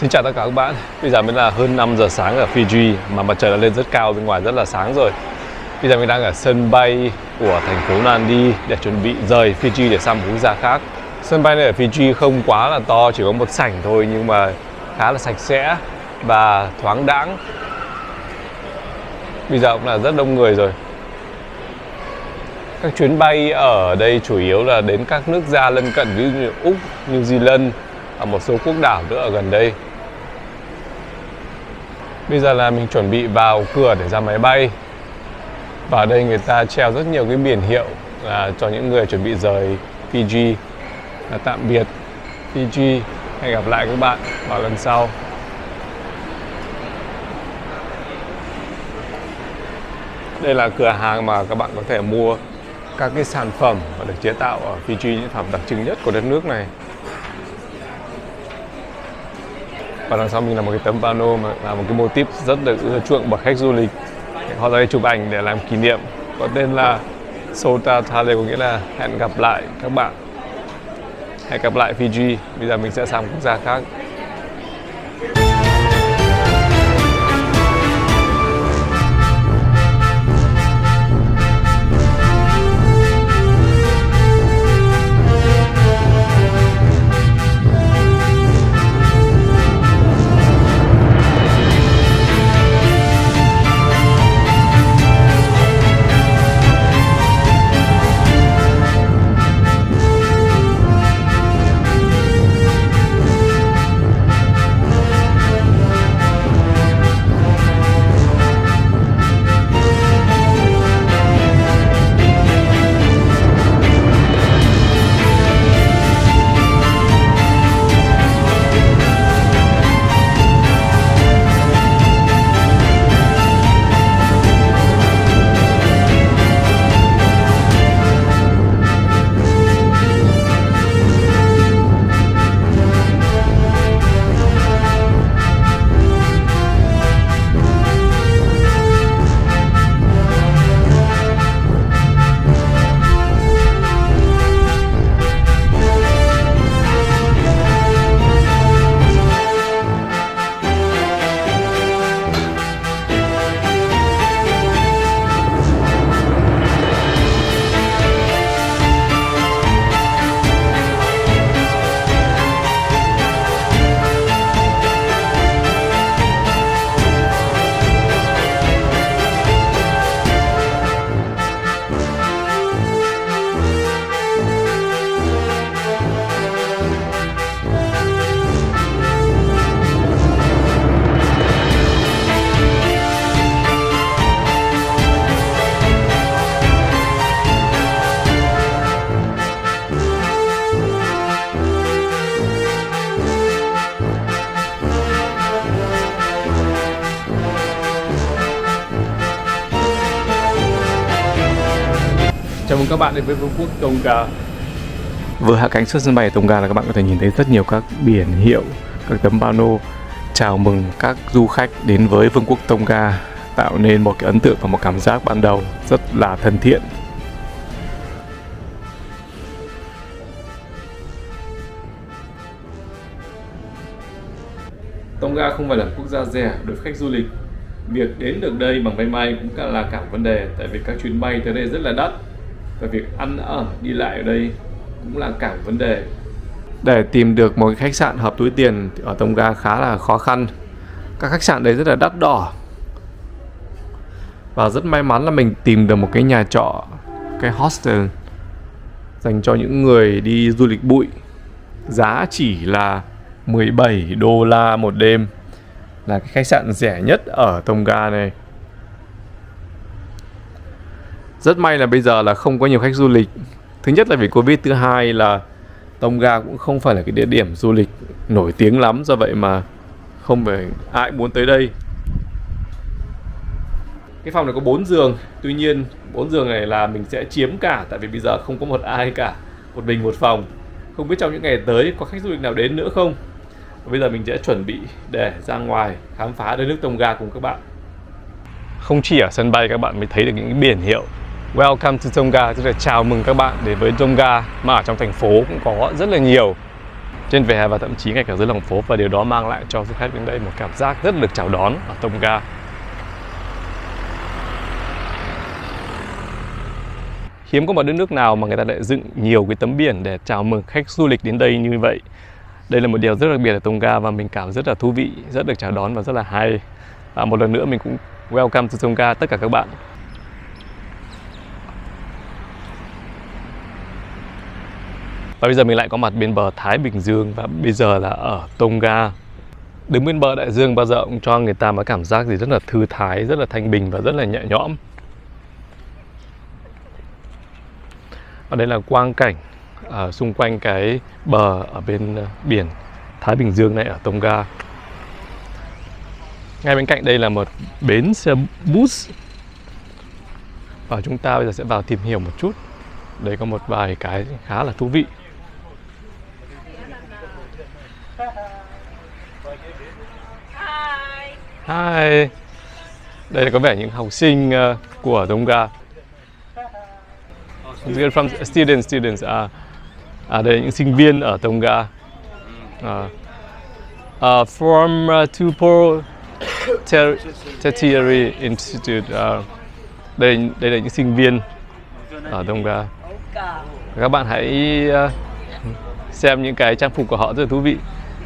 Xin chào tất cả các bạn. Bây giờ mới là hơn 5 giờ sáng ở Fiji mà mặt trời đã lên rất cao, bên ngoài rất là sáng rồi. Bây giờ mình đang ở sân bay của thành phố Nadi để chuẩn bị rời Fiji để sang một quốc gia khác. Sân bay này ở Fiji không quá là to, chỉ có một sảnh thôi nhưng mà khá là sạch sẽ và thoáng đãng. Bây giờ cũng là rất đông người rồi. Các chuyến bay ở đây chủ yếu là đến các nước gia lân cận, ví dụ như Úc, New Zealand và một số quốc đảo nữa ở gần đây. Bây giờ là mình chuẩn bị vào cửa để ra máy bay. Và ở đây người ta treo rất nhiều cái biển hiệu cho những người chuẩn bị rời Fiji. Tạm biệt Fiji, hẹn gặp lại các bạn vào lần sau. Đây là cửa hàng mà các bạn có thể mua các cái sản phẩm mà được chế tạo ở Fiji, những phẩm đặc trưng nhất của đất nước này. Và đằng sau mình là một cái tấm pano mà là một cái mô típ rất được ưa chuộng bởi khách du lịch. Họ ra đây chụp ảnh để làm kỷ niệm, có tên là Sota Thale, có nghĩa là hẹn gặp lại các bạn. Hẹn gặp lại Fiji. Bây giờ mình sẽ sang một quốc gia khác. Chào mừng các bạn đến với Vương quốc Tonga. Vừa hạ cánh xuất sân bay ở Tonga là các bạn có thể nhìn thấy rất nhiều các biển hiệu, các tấm pano chào mừng các du khách đến với Vương quốc Tonga, tạo nên một cái ấn tượng và một cảm giác ban đầu rất là thân thiện. Tonga không phải là quốc gia rẻ đối với khách du lịch. Việc đến được đây bằng máy bay cũng là cả vấn đề, tại vì các chuyến bay tới đây rất là đắt. Và việc ăn ở, đi lại ở đây cũng là cả vấn đề. Để tìm được một cái khách sạn hợp túi tiền ở Tonga khá là khó khăn. Các khách sạn đấy rất là đắt đỏ. Và rất may mắn là mình tìm được một cái nhà trọ, cái hostel dành cho những người đi du lịch bụi. Giá chỉ là 17 đô la một đêm. Là cái khách sạn rẻ nhất ở Tonga này. Rất may là bây giờ là không có nhiều khách du lịch. Thứ nhất là vì Covid, thứ hai là Tonga cũng không phải là cái địa điểm du lịch nổi tiếng lắm, do vậy mà không phải ai muốn tới đây. Cái phòng này có 4 giường, tuy nhiên 4 giường này là mình sẽ chiếm cả, tại vì bây giờ không có một ai cả, một mình một phòng. Không biết trong những ngày tới có khách du lịch nào đến nữa không. Và bây giờ mình sẽ chuẩn bị để ra ngoài khám phá đất nước Tonga cùng các bạn. Không chỉ ở sân bay các bạn mới thấy được những biển hiệu Welcome to Tonga, tức là chào mừng các bạn đến với Tonga, mà ở trong thành phố cũng có rất là nhiều. trên vỉa hè và thậm chí ngay cả dưới lòng phố, và điều đó mang lại cho du khách đến đây một cảm giác rất được chào đón ở Tonga. Hiếm có một đất nước nào mà người ta lại dựng nhiều cái tấm biển để chào mừng khách du lịch đến đây như vậy. Đây là một điều rất đặc biệt ở Tonga và mình cảm rất là thú vị, rất được chào đón và rất là hay. Và một lần nữa mình cũng welcome to Tonga tất cả các bạn. Và bây giờ mình lại có mặt bên bờ Thái Bình Dương và bây giờ là ở Tonga. Đứng bên bờ đại dương bao giờ cũng cho người ta một cảm giác gì rất là thư thái, rất là thanh bình và rất là nhẹ nhõm. Và đây là quang cảnh xung quanh cái bờ ở bên biển Thái Bình Dương này ở Tonga. Ngay bên cạnh đây là một bến xe bus. Và chúng ta bây giờ sẽ vào tìm hiểu một chút. Đây có một vài cái khá là thú vị. Hi. Đây là có vẻ những học sinh của Tonga. From students. Đây là những sinh viên ở Tonga. From Tupou Tertiary Institute. Đây là những sinh viên ở Tonga. Các bạn hãy xem những cái trang phục của họ rất là thú vị.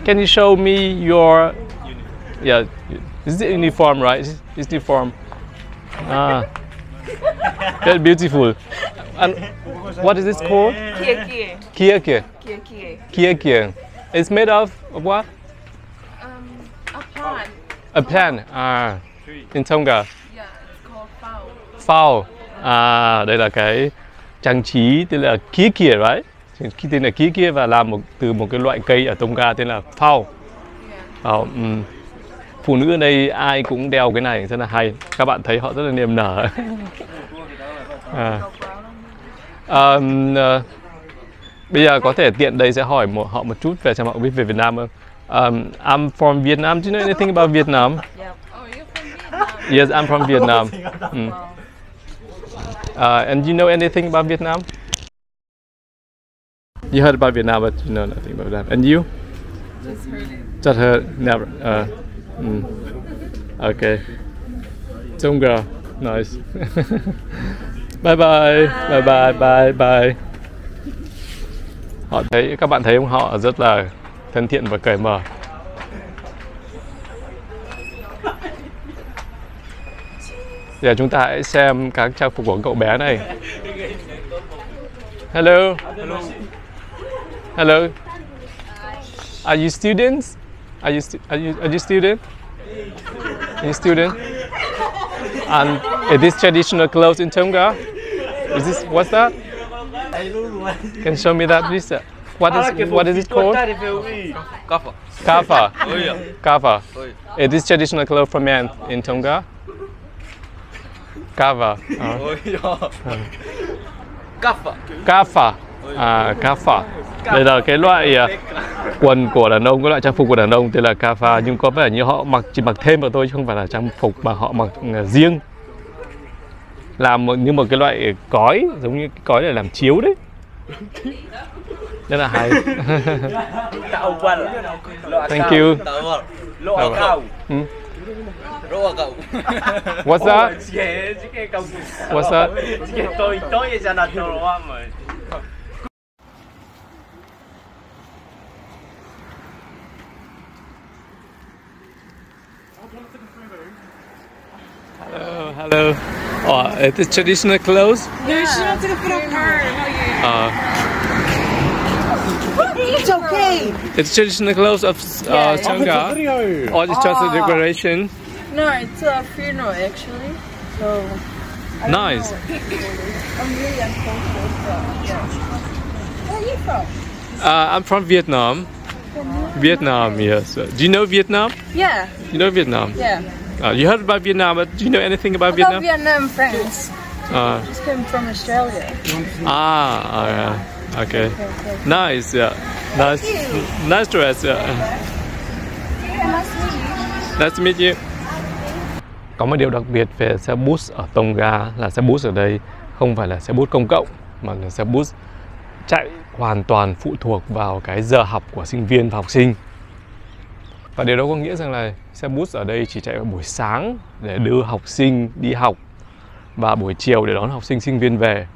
Can you show me your this is the uniform, right? This uniform. Very beautiful. And what is this called? Kia. It's made of what? A plant. A plant. In Tonga. Yeah, it's called Fowl. Đây là cái trang trí tên là kia, right? Khi tên là kia và làm từ một cái loại cây ở Tonga tên là fowl. Phụ nữ ở đây ai cũng đeo cái này rất là hay. Các bạn thấy họ rất là niềm nở. Bây giờ có thể tiện đây sẽ hỏi họ một chút về xem họ biết về Việt Nam không. I'm from Vietnam. Do you know anything about Vietnam? Yeah. Oh, you're from Vietnam? Yes, I'm from Vietnam. And you know anything about Vietnam? You heard about Vietnam, but you know nothing about Vietnam. And you? Just heard it. Just heard, never. Okay. Tonga, nice. Bye. Các bạn thấy không? Họ rất là thân thiện và cởi mở. Giờ chúng ta hãy xem các trang phục của cậu bé này. Hello. Are you students? Are you student? Are you student? And is this traditional clothes in Tonga? What's that? Can you show me that, please? What is it called? Kava. Is this traditional clothes for men in Tonga? Kava. Kava. Đây là cái loại quần của đàn ông, cái loại trang phục của đàn ông tên là kava, nhưng có vẻ như họ chỉ mặc thêm vào thôi chứ không phải là trang phục mà họ mặc riêng. Làm như một cái loại cói, giống như cái cói để làm chiếu đấy. Rất là hay. Thank you. What's that? What's that? Hello. Is this traditional clothes? No, she's not gonna put up her. It's okay. It's traditional clothes of Tonga. Or it's just a decoration? No, it's a funeral actually. So. Nice. I'm really uncomfortable. So, yeah. Where are you from? I'm from Vietnam. Vietnam, yes. Do you know Vietnam? Yeah. You know Vietnam? Yeah. You heard about Vietnam, but do you know anything about I got Vietnam? Vietnam friends. Just came from Australia. Okay. Nice, yeah. Nice dress, yeah. Nice to meet you. Có một điều đặc biệt về xe bus ở Tonga là xe bus ở đây không phải là xe bus công cộng mà là xe bus chạy hoàn toàn phụ thuộc vào cái giờ học của sinh viên và học sinh. Và điều đó có nghĩa rằng là xe bus ở đây chỉ chạy vào buổi sáng để đưa học sinh đi học và buổi chiều để đón học sinh sinh viên về.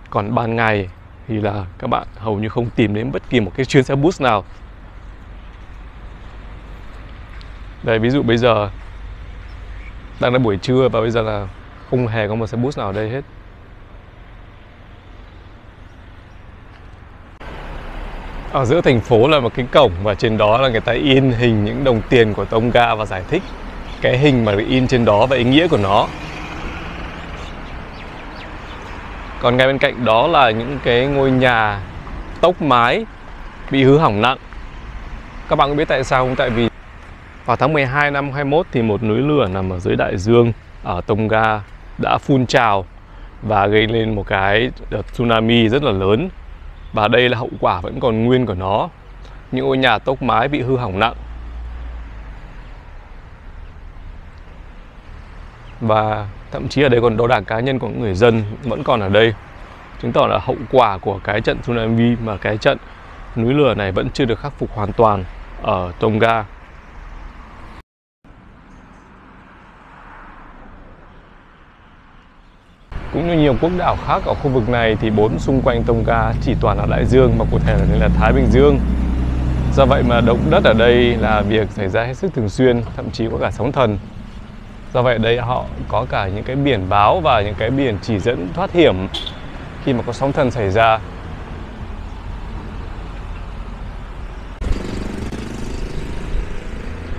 Còn ban ngày thì là các bạn hầu như không tìm đến bất kỳ một cái chuyến xe bus nào. Đây, ví dụ bây giờ đang là buổi trưa và bây giờ là không hề có một xe bus nào ở đây hết. Ở giữa thành phố là một cái cổng và trên đó là người ta in hình những đồng tiền của Tonga và giải thích cái hình mà được in trên đó và ý nghĩa của nó. Còn ngay bên cạnh đó là những cái ngôi nhà tốc mái bị hư hỏng nặng. Các bạn có biết tại sao không? Tại vì vào tháng 12 năm 21 thì một núi lửa nằm ở dưới đại dương ở Tonga đã phun trào và gây lên một cái đợt tsunami rất là lớn. Và đây là hậu quả vẫn còn nguyên của nó. Những ngôi nhà tốc mái bị hư hỏng nặng. Và thậm chí ở đây còn đồ đạc cá nhân của những người dân vẫn còn ở đây. Chứng tỏ là hậu quả của cái trận tsunami mà cái trận núi lửa này vẫn chưa được khắc phục hoàn toàn ở Tonga. Cũng như nhiều quốc đảo khác ở khu vực này thì bốn xung quanh Tonga chỉ toàn là đại dương, mà cụ thể là Thái Bình Dương. Do vậy mà động đất ở đây là việc xảy ra hết sức thường xuyên, thậm chí có cả sóng thần. Do vậy ở đây họ có cả những cái biển báo và những cái biển chỉ dẫn thoát hiểm khi mà có sóng thần xảy ra.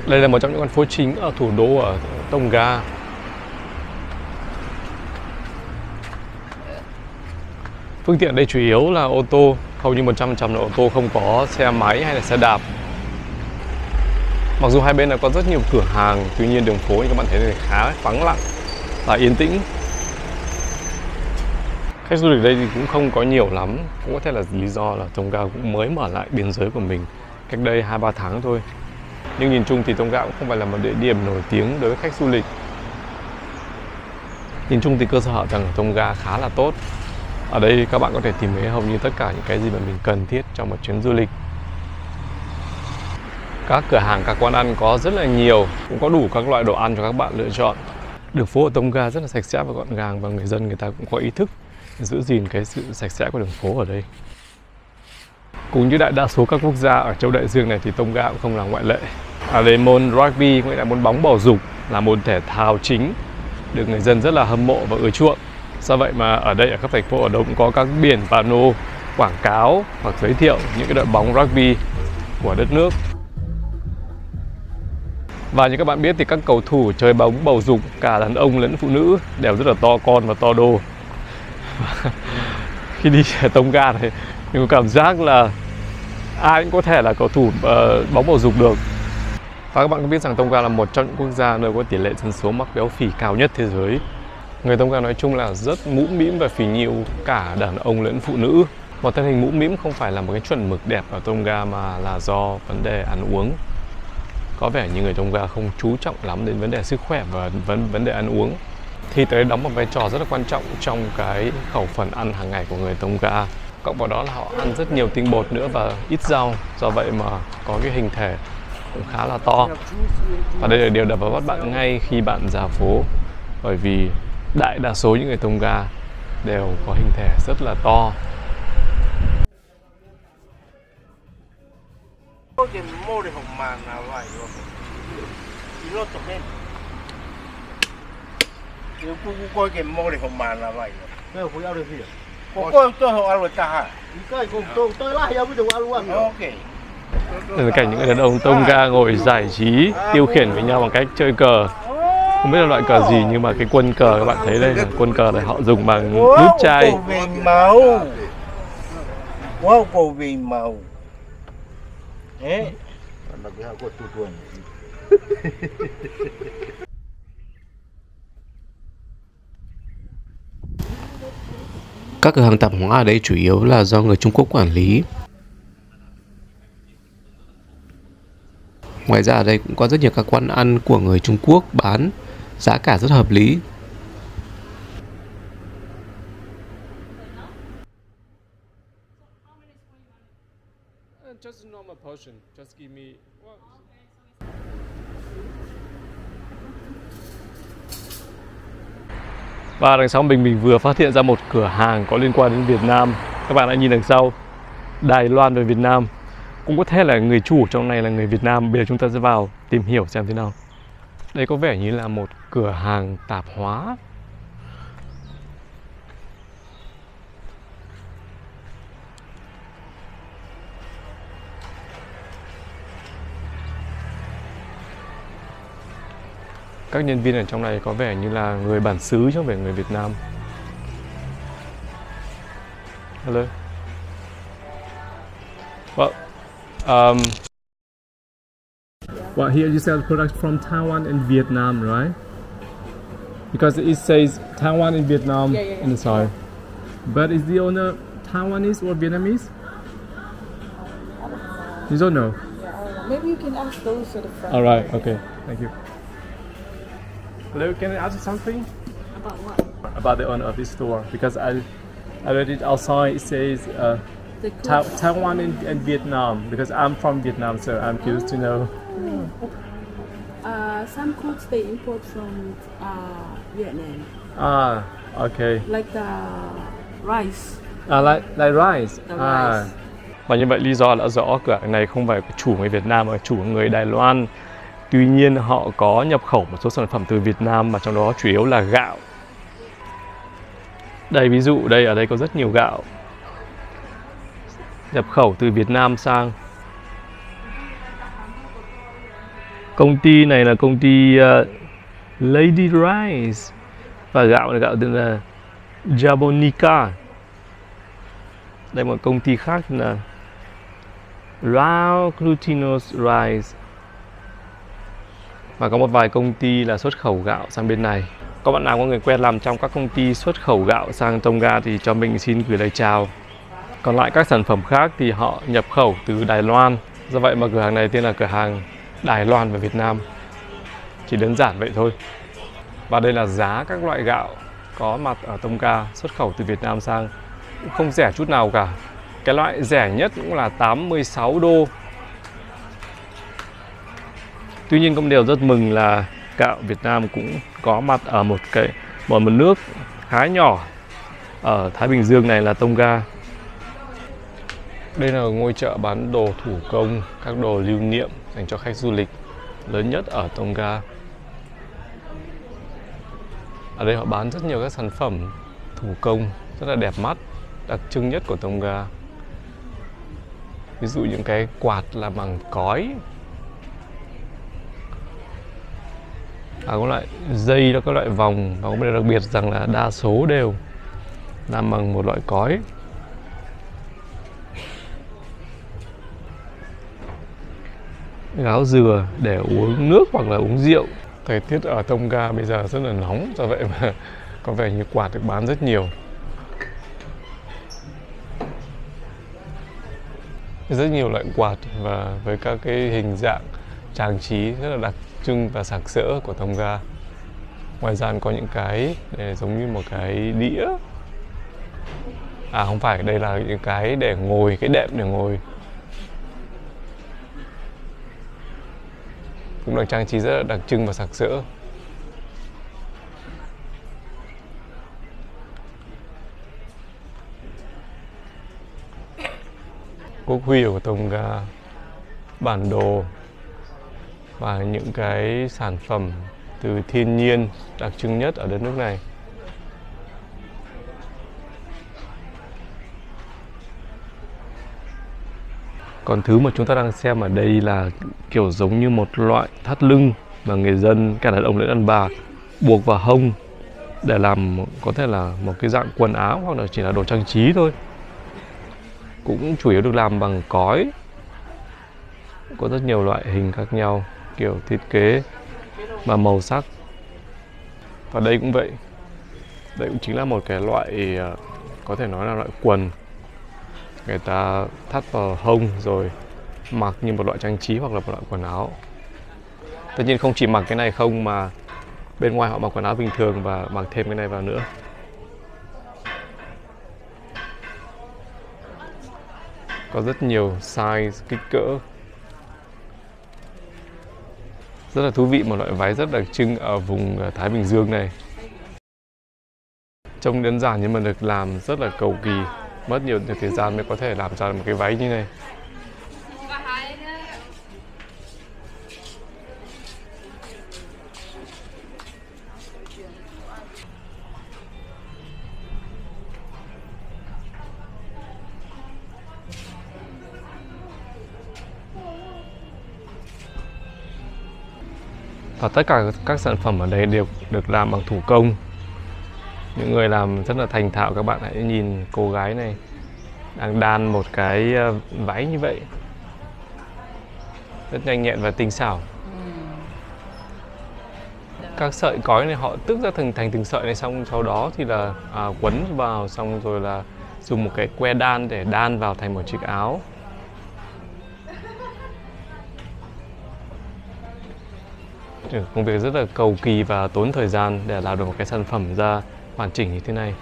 Đây là một trong những con phố chính ở thủ đô ở Tonga. Phương tiện đây chủ yếu là ô tô, hầu như 100% là ô tô, không có xe máy hay là xe đạp. Mặc dù hai bên là có rất nhiều cửa hàng, tuy nhiên đường phố như các bạn thấy thì khá vắng lặng và yên tĩnh. Khách du lịch đây thì cũng không có nhiều lắm, cũng có thể là lý do là Tonga cũng mới mở lại biên giới của mình cách đây 2-3 tháng thôi. Nhưng nhìn chung thì Tonga cũng không phải là một địa điểm nổi tiếng đối với khách du lịch. Nhìn chung thì cơ sở hạ tầng ở Tonga khá là tốt. Ở đây các bạn có thể tìm thấy hầu như tất cả những cái gì mà mình cần thiết trong một chuyến du lịch. Các cửa hàng, các quán ăn có rất là nhiều, cũng có đủ các loại đồ ăn cho các bạn lựa chọn. Đường phố ở Tonga rất là sạch sẽ và gọn gàng, và người dân người ta cũng có ý thức giữ gìn cái sự sạch sẽ của đường phố ở đây. Cũng như đại đa số các quốc gia ở châu đại dương này thì Tonga cũng không là ngoại lệ. Ở đây môn rugby, nghĩa là môn bóng bầu dục, là môn thể thao chính được người dân rất là hâm mộ và ưa chuộng. Do vậy mà ở đây, ở các thành phố ở đâu cũng có các biển pano quảng cáo hoặc giới thiệu những cái đội bóng rugby của đất nước. Và như các bạn biết thì các cầu thủ chơi bóng bầu dục, cả đàn ông lẫn phụ nữ, đều rất là to con và to đô. Khi đi ở Tonga này, mình có cảm giác là ai cũng có thể là cầu thủ bóng bầu dục được. Và các bạn có biết rằng Tonga là một trong những quốc gia nơi có tỷ lệ dân số mắc béo phì cao nhất thế giới. Người Tonga nói chung là rất mũm mĩm và phì nhiêu, cả đàn ông lẫn phụ nữ. Một thân hình mũm mĩm không phải là một cái chuẩn mực đẹp ở Tonga, mà là do vấn đề ăn uống. Có vẻ như người Tonga không chú trọng lắm đến vấn đề sức khỏe và vấn đề ăn uống. Thì tới đóng một vai trò rất là quan trọng trong cái khẩu phần ăn hàng ngày của người Tonga. Cộng vào đó là họ ăn rất nhiều tinh bột nữa và ít rau, do vậy mà có cái hình thể cũng khá là to. Và đây là điều đập vào mắt bạn ngay khi bạn ra phố, bởi vì đại đa số những người Tonga đều có hình thể rất là to. Đây là cảnh những người đàn ông Tonga ngồi giải trí, tiêu khiển với nhau bằng cách chơi cờ. Không biết là loại cờ gì, nhưng mà cái quân cờ các bạn thấy đây, quân cờ này họ dùng bằng nút chai. Các cửa hàng tạp hóa ở đây chủ yếu là do người Trung Quốc quản lý. Ngoài ra ở đây cũng có rất nhiều các quán ăn của người Trung Quốc bán, giá cả rất hợp lý. portion. Just give me. Và đằng sau mình vừa phát hiện ra một cửa hàng có liên quan đến Việt Nam. Các bạn hãy nhìn đằng sau, Đài Loan về Việt Nam. Cũng có thể là người chủ trong này là người Việt Nam. Bây giờ chúng ta sẽ vào tìm hiểu xem thế nào. Đây có vẻ như là một cửa hàng tạp hóa. Các nhân viên ở trong này có vẻ như là người bản xứ chứ không phải người Việt Nam. Hello. Well, here you sell products from Taiwan and Vietnam, right? Because it says Taiwan and Vietnam in the side. But is the owner Taiwanese or Vietnamese? You don't know? Maybe you can ask those at the front. All right. Okay. Thank you. Hello. Can I ask you something? About what? About the owner of this store, because I read it outside. It says Taiwan and Vietnam. Because I'm from Vietnam, so I'm curious to know. Some cooks they import from Vietnam. Ah, okay. Like the rice. Like rice. The rice. Và như vậy lý do là rõ cửa hàng này không phải chủ người Việt Nam mà chủ người Đài Loan. Tuy nhiên họ có nhập khẩu một số sản phẩm từ Việt Nam mà trong đó chủ yếu là gạo. Đây ví dụ ở đây có rất nhiều gạo nhập khẩu từ Việt Nam sang. Công ty này là công ty Lady Rice và gạo tên là Japonica. Đây một công ty khác là Raw Glutinous Rice. Và có một vài công ty là xuất khẩu gạo sang bên này. Các bạn nào có người quen làm trong các công ty xuất khẩu gạo sang Tonga thì cho mình xin gửi lời chào. Còn lại các sản phẩm khác thì họ nhập khẩu từ Đài Loan. Do vậy mà cửa hàng này tên là cửa hàng Đài Loan và Việt Nam. Chỉ đơn giản vậy thôi. Và đây là giá các loại gạo có mặt ở Tonga xuất khẩu từ Việt Nam sang. Cũng không rẻ chút nào cả. Cái loại rẻ nhất cũng là 86 đô. Tuy nhiên cũng đều rất mừng là gạo Việt Nam cũng có mặt ở một nước khá nhỏ ở Thái Bình Dương này là Tonga. Đây là ngôi chợ bán đồ thủ công, các đồ lưu niệm dành cho khách du lịch lớn nhất ở Tonga. Ở đây họ bán rất nhiều các sản phẩm thủ công rất là đẹp mắt, đặc trưng nhất của Tonga. Ví dụ những cái quạt làm bằng cói. Có loại dây, có loại vòng, và có một điều đặc biệt rằng là đa số đều làm bằng một loại cói. Gáo dừa để uống nước hoặc là uống rượu. Thời tiết ở Tonga bây giờ rất là nóng, do vậy mà có vẻ như quạt được bán rất nhiều. Rất nhiều loại quạt và với các cái hình dạng trang trí rất là đặc trưng và sặc sỡ của Tonga. Ngoài ra có những cái để giống như một cái đĩa. À không phải, đây là những cái để ngồi, cái đệm để ngồi. Cũng được trang trí rất là đặc trưng và sặc sỡ. Quốc huy của Tonga, bản đồ và những cái sản phẩm từ thiên nhiên đặc trưng nhất ở đất nước này. Còn thứ mà chúng ta đang xem ở đây là kiểu giống như một loại thắt lưng mà người dân, cả đàn ông lẫn đàn bà, buộc vào hông để làm có thể là một cái dạng quần áo hoặc là chỉ là đồ trang trí thôi. Cũng chủ yếu được làm bằng cói. Có rất nhiều loại hình khác nhau, kiểu thiết kế và màu sắc. Và đây cũng vậy. Đây cũng chính là một cái loại, có thể nói là loại quần. Người ta thắt vào hông rồi mặc như một loại trang trí hoặc là một loại quần áo. Tất nhiên không chỉ mặc cái này không, mà bên ngoài họ mặc quần áo bình thường và mặc thêm cái này vào nữa. Có rất nhiều size, kích cỡ Rất là thú vị, một loại váy rất đặc trưng ở vùng Thái Bình Dương này. Trông đơn giản nhưng mà được làm rất là cầu kỳ, mất nhiều thời gian mới có thể làm ra một cái váy như này. Và tất cả các sản phẩm ở đây đều được làm bằng thủ công. Những người làm rất là thành thạo, các bạn hãy nhìn cô gái này đang đan một cái váy như vậy. Rất nhanh nhẹn và tinh xảo. Các sợi cói này họ tước ra thành từng sợi này, xong sau đó thì là quấn vào, xong rồi là dùng một cái que đan để đan vào thành một chiếc áo. Công việc rất là cầu kỳ và tốn thời gian để làm được một cái sản phẩm ra hoàn chỉnh như thế này.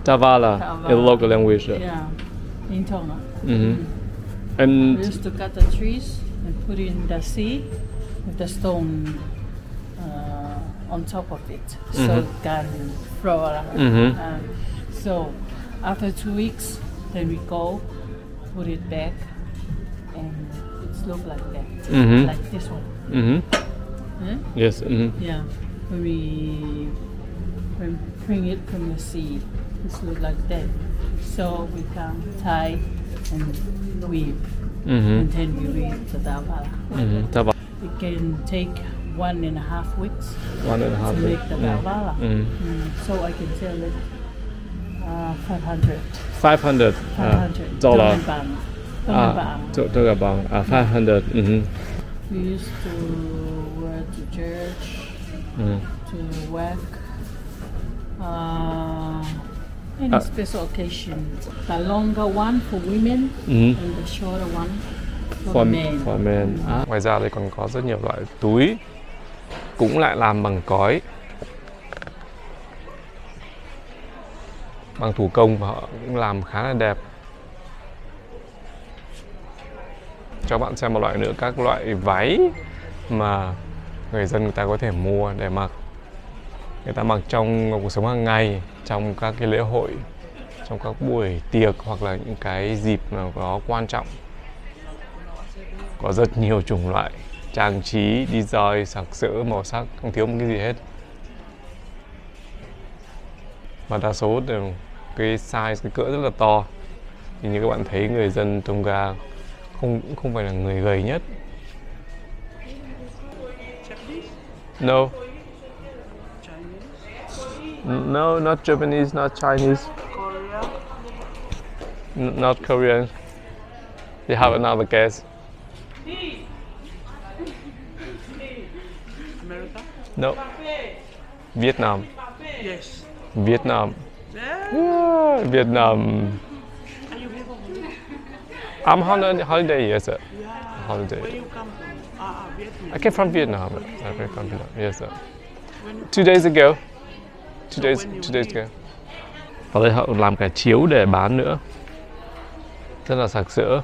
Tavala, in the local language. Yeah, in Tonga. And We used to cut the trees and put in the sea with the stone on top of it, so it can flow around. So after 2 weeks, then we go put it back, and it's look like that, like this one. Yes. Yeah, when we bring it from the sea, it's look like that. So we can tie and weave, and then we weave the tavala. It can take 1.5 weeks to make the tavala. So I can sell it $500. $500. $500. 500. We used to wear to church, to work, any special occasion. The longer one for women and the shorter one for men. Ngoài ra đây còn có rất nhiều loại túi cũng lại làm bằng cói, bằng thủ công, và họ cũng làm khá là đẹp. Cho bạn xem một loại nữa, các loại váy mà người dân người ta có thể mua để mặc. Người ta mặc trong cuộc sống hàng ngày, trong các cái lễ hội, trong các buổi tiệc hoặc là những cái dịp nào đó quan trọng. Có rất nhiều chủng loại, trang trí, design, sặc sỡ, màu sắc, không thiếu một cái gì hết. Và đa số đều cái size, cái cỡ rất là to. Thì như các bạn thấy, người dân Tonga không phải là người gầy nhất. No. No, not Japanese, not Chinese. Korea. Not Korean. You have another guess. America? No. Vietnam. Yes. Vietnam. Yeah. Yeah, Vietnam. Are you here for holiday? I'm on holiday, yes sir. Yeah. Holiday. Where you come from? Vietnam. I came from Vietnam. I came from Vietnam. Yes sir. 2 days ago. 2 days ago. Và đây họ làm cả chiếu để bán nữa. Rất là sặc sỡ.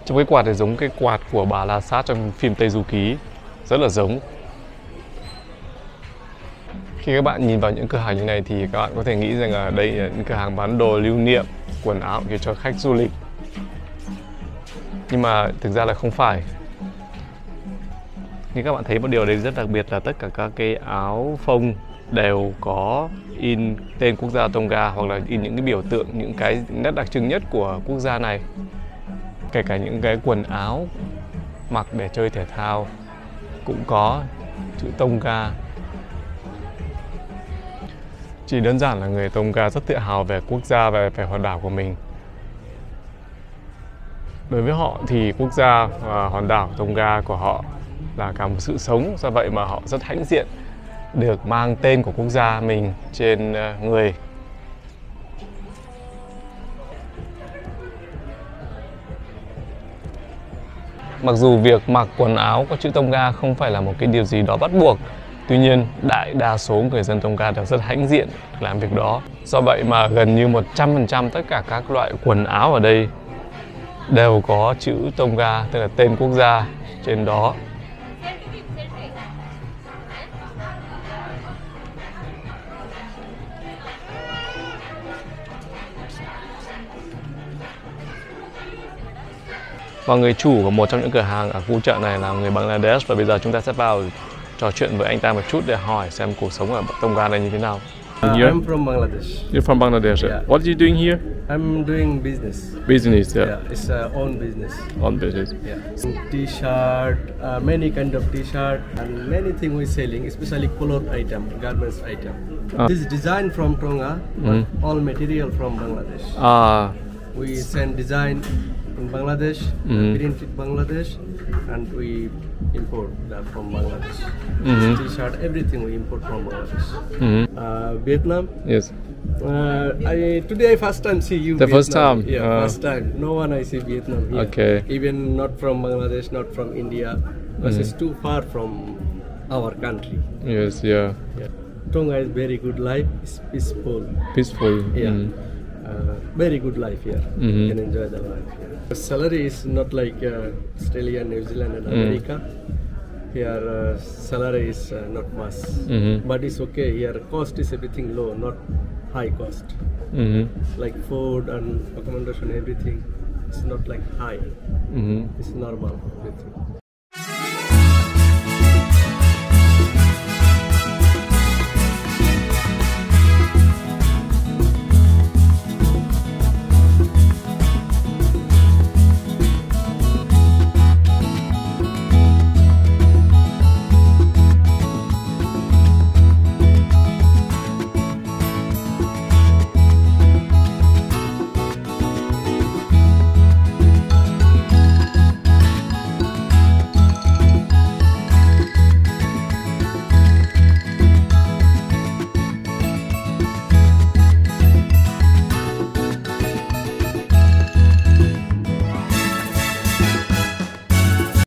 Trong cái quạt này giống cái quạt của bà La Sát trong phim Tây Du Ký. Rất là giống. Khi các bạn nhìn vào những cửa hàng như này thì các bạn có thể nghĩ rằng là đây là những cửa hàng bán đồ lưu niệm, quần áo kiểu cho khách du lịch. Nhưng mà thực ra là không phải. Như các bạn thấy, một điều đấy rất đặc biệt là tất cả các cái áo phông đều có in tên quốc gia Tonga, hoặc là in những cái biểu tượng, những cái nét đặc trưng nhất của quốc gia này. Kể cả những cái quần áo mặc để chơi thể thao cũng có chữ Tonga. Chỉ đơn giản là người Tonga rất tự hào về quốc gia và về hòn đảo của mình. Đối với họ thì quốc gia và hòn đảo Tonga của họ là cả một sự sống, do vậy mà họ rất hãnh diện được mang tên của quốc gia mình trên người. Mặc dù việc mặc quần áo có chữ Tonga không phải là một cái điều gì đó bắt buộc, Tuy nhiên, đại đa số người dân Tonga đều rất hãnh diện làm việc đó. Do vậy mà gần như 100% tất cả các loại quần áo ở đây đều có chữ Tonga, tức là tên quốc gia trên đó. Và người chủ của một trong những cửa hàng ở khu chợ này là người Bangladesh, và bây giờ chúng ta sẽ vào trò chuyện với anh ta một chút để hỏi xem cuộc sống ở Tonga này như thế nào. I'm from Bangladesh. You're from Bangladesh. Yeah. What are you doing here? I'm doing business. Business, yeah. Yeah, it's own business. On business. Yeah, T-shirt, many kind of T-shirt, and many things we're selling, especially colored item, garments item. This is designed from Tonga, but all material from Bangladesh. We send design in Bangladesh, print in Bangladesh, and we import that from Bangladesh. T-shirt, everything we import from Bangladesh. Vietnam. Yes. Today I first time see you. The Vietnam. first time? Yeah, first time. No one I see Vietnam here. Okay. Even not from Bangladesh, not from India, because it's too far from our country. Yes, yeah. Tonga is very good life. It's peaceful. Peaceful. Yeah. Very good life here. You can enjoy the life here. The salary is not like Australia, New Zealand, and America. Here salary is not much, but it's okay. Here cost is everything low, not high cost. Like food and accommodation, everything. It's not like high. It's normal everything.